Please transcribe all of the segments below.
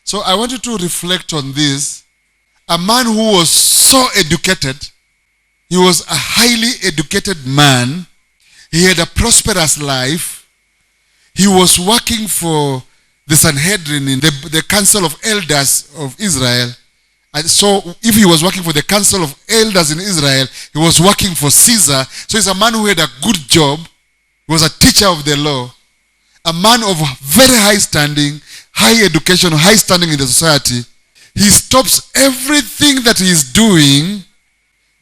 So I want you to reflect on this. A man who was so educated, he was a highly educated man. He had a prosperous life. He was working for the Sanhedrin in the council of elders of Israel. And so if he was working for the council of elders in Israel, he was working for Caesar. So he's a man who had a good job. He was a teacher of the law. A man of very high standing, high education, high standing in the society. He stops everything that he is doing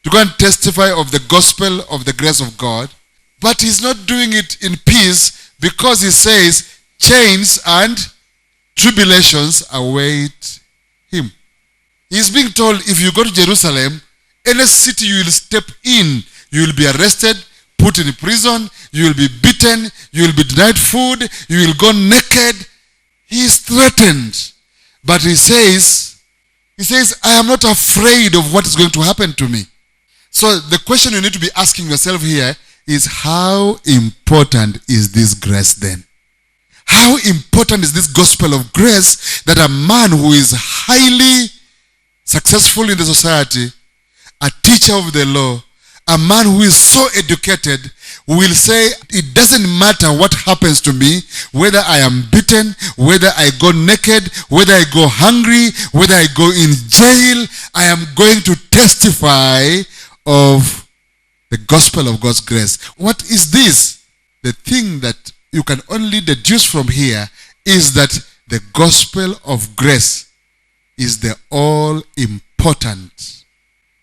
to go and testify of the gospel of the grace of God. But he's not doing it in peace, because he says chains and tribulations await him. He's being told, if you go to Jerusalem, any city you will step in, you will be arrested, put in prison, you will be beaten, you will be denied food, you will go naked. He is threatened. But he says, I am not afraid of what is going to happen to me. So the question you need to be asking yourself here is, how important is this grace then? How important is this gospel of grace that a man who is highly successful in the society, a teacher of the law, a man who is so educated, will say, it doesn't matter what happens to me, whether I am beaten, whether I go naked, whether I go hungry, whether I go in jail, I am going to testify of the gospel of God's grace. What is this? The thing that you can only deduce from here is that the gospel of grace is the all-important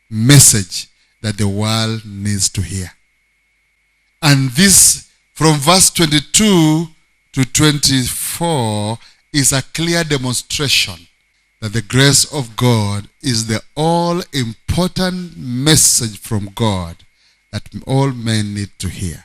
message that the world needs to hear. And this, from verse 22 to 24, is a clear demonstration that the grace of God is the all-important message from God that all men need to hear.